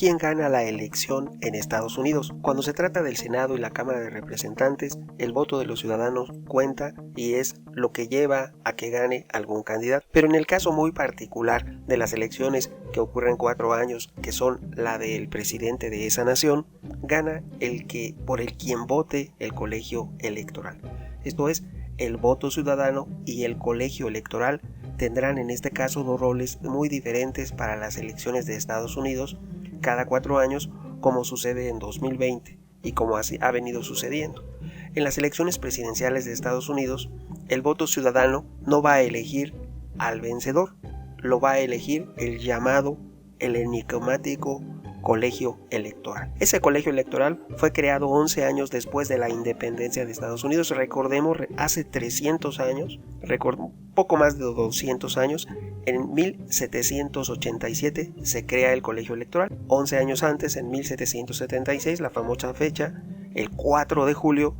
quién gana la elección en Estados Unidos. Cuando se trata del Senado y la Cámara de Representantes, el voto de los ciudadanos cuenta y es lo que lleva a que gane algún candidato. Pero en el caso muy particular de las elecciones que ocurren 4 años, que son la del presidente de esa nación, gana por el quien vote el colegio electoral. Esto es, el voto ciudadano y el colegio electoral tendrán en este caso 2 roles muy diferentes para las elecciones de Estados Unidos cada 4 años, como sucede en 2020 y como así ha venido sucediendo. En las elecciones presidenciales de Estados Unidos, el voto ciudadano no va a elegir al vencedor, lo va a elegir el enigmático colegio electoral. Ese colegio electoral fue creado 11 años después de la independencia de Estados Unidos. Recordemos, hace 300 años, poco más de 200 años, en 1787 se crea el colegio electoral. 11 años antes, en 1776, la famosa fecha, el 4 de julio,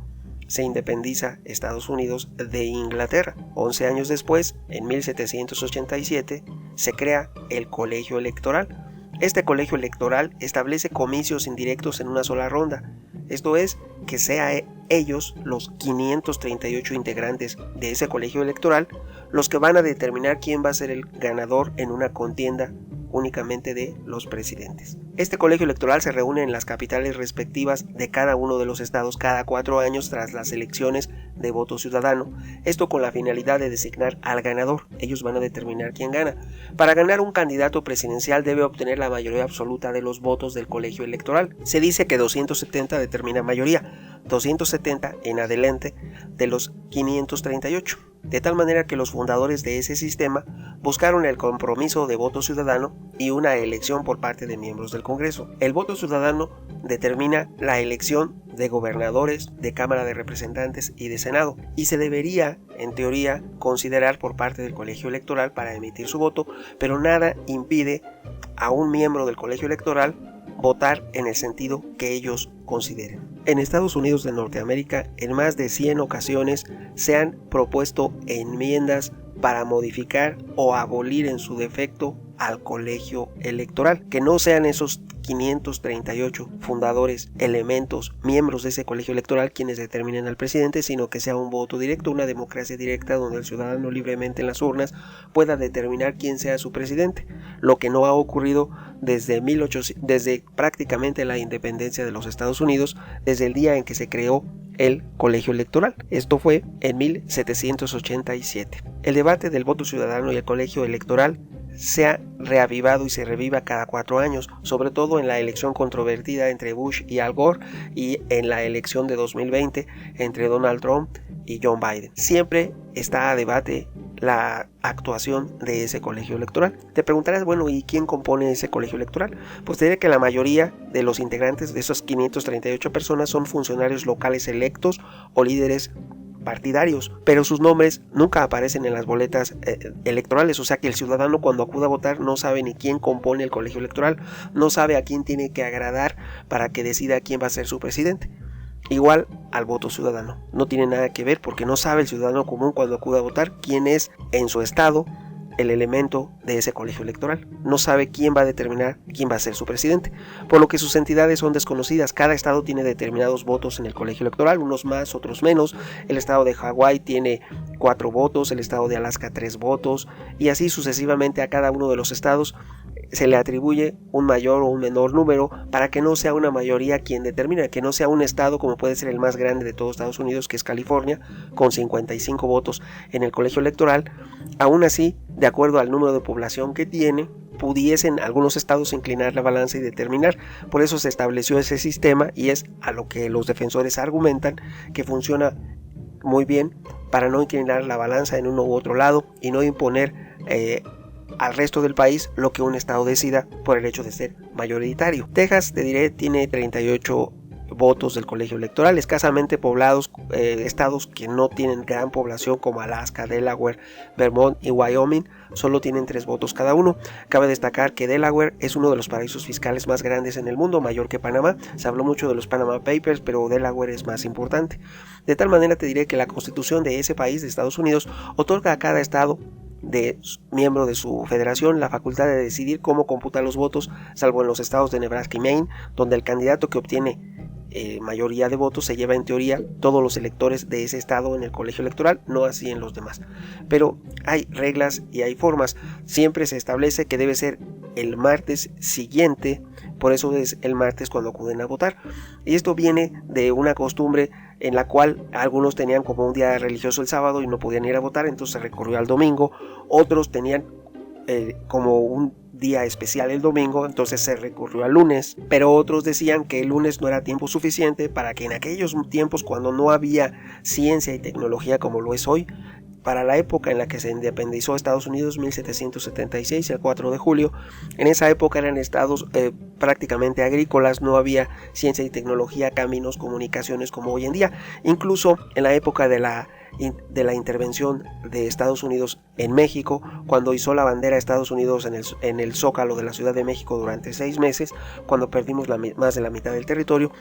se independiza Estados Unidos de Inglaterra. 11 años después, en 1787, se crea el colegio electoral. Este colegio electoral establece comicios indirectos en una sola ronda. Esto es, que sea ellos, los 538 integrantes de ese colegio electoral, los que van a determinar quién va a ser el ganador en una contienda únicamente de los presidentes. Este colegio electoral se reúne en las capitales respectivas de cada uno de los estados cada 4 años tras las elecciones de voto ciudadano, esto con la finalidad de designar al ganador. Ellos van a determinar quién gana. Para ganar un candidato presidencial debe obtener la mayoría absoluta de los votos del colegio electoral. Se dice que 270 determina mayoría, 270 en adelante de los 538. De tal manera que los fundadores de ese sistema buscaron el compromiso de voto ciudadano y una elección por parte de miembros del Congreso. El voto ciudadano determina la elección de gobernadores, de Cámara de Representantes y de Senado, y se debería, en teoría, considerar por parte del colegio electoral para emitir su voto, pero nada impide a un miembro del colegio electoral votar en el sentido que ellos consideren. En Estados Unidos de Norteamérica, en más de 100 ocasiones se han propuesto enmiendas para modificar o abolir en su defecto al colegio electoral, que no sean esos 538 fundadores, elementos, miembros de ese colegio electoral quienes determinen al presidente, sino que sea un voto directo, una democracia directa donde el ciudadano libremente en las urnas pueda determinar quién sea su presidente, lo que no ha ocurrido desde prácticamente la independencia de los Estados Unidos, desde el día en que se creó el colegio electoral. Esto fue en 1787. El debate del voto ciudadano y el colegio electoral se ha reavivado y se reviva cada 4 años, sobre todo en la elección controvertida entre Bush y Al Gore y en la elección de 2020 entre Donald Trump y John Biden. Siempre está a debate la actuación de ese colegio electoral. Te preguntarás, bueno, ¿y quién compone ese colegio electoral? Pues te diré que la mayoría de los integrantes de esas 538 personas son funcionarios locales electos o líderes partidarios, pero sus nombres nunca aparecen en las boletas electorales, o sea que el ciudadano cuando acude a votar no sabe ni quién compone el colegio electoral, no sabe a quién tiene que agradar para que decida quién va a ser su presidente. Igual al voto ciudadano, no tiene nada que ver porque no sabe el ciudadano común cuando acude a votar quién es en su estado el elemento de ese colegio electoral, no sabe quién va a determinar quién va a ser su presidente, por lo que sus entidades son desconocidas. Cada estado tiene determinados votos en el colegio electoral, unos más, otros menos. El estado de Hawái tiene 4 votos, el estado de Alaska 3 votos y así sucesivamente a cada uno de los estados se le atribuye un mayor o un menor número para que no sea una mayoría quien determina, que no sea un estado como puede ser el más grande de todos Estados Unidos, que es California, con 55 votos en el colegio electoral. Aún así, de acuerdo al número de población que tiene, pudiesen algunos estados inclinar la balanza y determinar. Por eso se estableció ese sistema y es a lo que los defensores argumentan que funciona muy bien para no inclinar la balanza en uno u otro lado y no imponer al resto del país lo que un estado decida por el hecho de ser mayoritario. Texas, te diré, tiene 38 votos del colegio electoral, escasamente poblados estados que no tienen gran población como Alaska, Delaware, Vermont y Wyoming solo tienen 3 votos cada uno. Cabe destacar que Delaware es uno de los paraísos fiscales más grandes en el mundo, mayor que Panamá. Se habló mucho de los Panama Papers, pero Delaware es más importante. De tal manera te diré que la constitución de ese país, de Estados Unidos, otorga a cada estado miembro de su federación la facultad de decidir cómo computar los votos, salvo en los estados de Nebraska y Maine, donde el candidato que obtiene mayoría de votos se lleva en teoría todos los electores de ese estado en el colegio electoral, no así en los demás. Pero hay reglas y hay formas. Siempre se establece que debe ser el martes siguiente, por eso es el martes cuando acuden a votar. Y esto viene de una costumbre en la cual algunos tenían como un día religioso el sábado y no podían ir a votar, entonces se recurrió al domingo. Otros tenían como un día especial el domingo, entonces se recurrió al lunes, pero otros decían que el lunes no era tiempo suficiente para que en aquellos tiempos, cuando no había ciencia y tecnología como lo es hoy, para la época en la que se independizó Estados Unidos, 1776, el 4 de julio, en esa época eran estados prácticamente agrícolas, no había ciencia y tecnología, caminos, comunicaciones como hoy en día. Incluso en la época de la intervención de Estados Unidos en México, cuando izó la bandera de Estados Unidos en el Zócalo de la Ciudad de México durante 6 meses, cuando perdimos más de la mitad del territorio,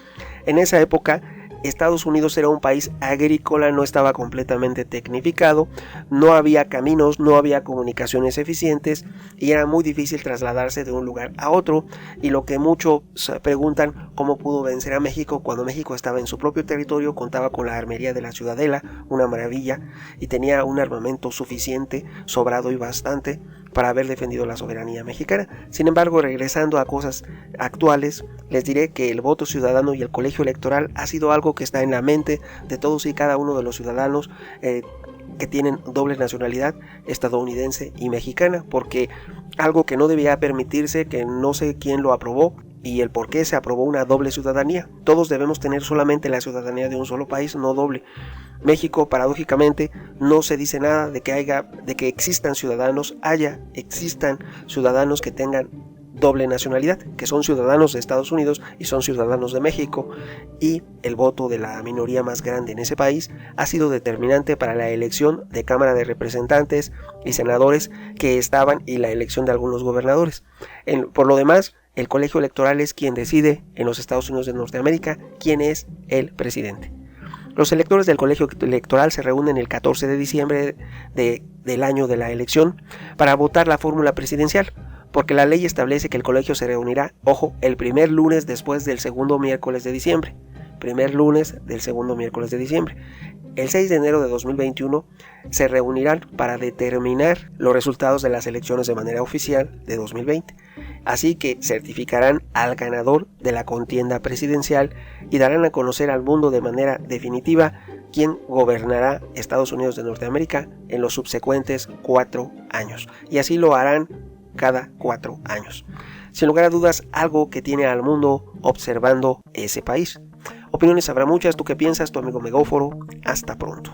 en esa época Estados Unidos era un país agrícola, no estaba completamente tecnificado, no había caminos, no había comunicaciones eficientes y era muy difícil trasladarse de un lugar a otro. Y lo que muchos preguntan, ¿cómo pudo vencer a México cuando México estaba en su propio territorio, contaba con la armería de la Ciudadela, una maravilla, y tenía un armamento suficiente, sobrado y bastante para haber defendido la soberanía mexicana? Sin embargo, regresando a cosas actuales, les diré que el voto ciudadano y el colegio electoral ha sido algo que está en la mente de todos y cada uno de los ciudadanos que tienen doble nacionalidad estadounidense y mexicana, porque algo que no debía permitirse, que no sé quién lo aprobó y el por qué se aprobó una doble ciudadanía. Todos debemos tener solamente la ciudadanía de un solo país, no doble. México, paradójicamente, no se dice nada de que existan ciudadanos que tengan doble nacionalidad, que son ciudadanos de Estados Unidos y son ciudadanos de México, y el voto de la minoría más grande en ese país ha sido determinante para la elección de Cámara de Representantes y senadores que estaban y la elección de algunos gobernadores. Por lo demás, el colegio electoral es quien decide en los Estados Unidos de Norteamérica quién es el presidente. Los electores del colegio electoral se reúnen el 14 de diciembre del año de la elección para votar la fórmula presidencial, porque la ley establece que el colegio se reunirá, ojo, el primer lunes después del segundo miércoles de diciembre. El 6 de enero de 2021 se reunirán para determinar los resultados de las elecciones de manera oficial de 2020. Así que certificarán al ganador de la contienda presidencial y darán a conocer al mundo de manera definitiva quién gobernará Estados Unidos de Norteamérica en los subsecuentes 4 años. Y así lo harán cada 4 años. Sin lugar a dudas, algo que tiene al mundo observando ese país. Opiniones habrá muchas. ¿Tú qué piensas? Tu amigo Megóforo. Hasta pronto.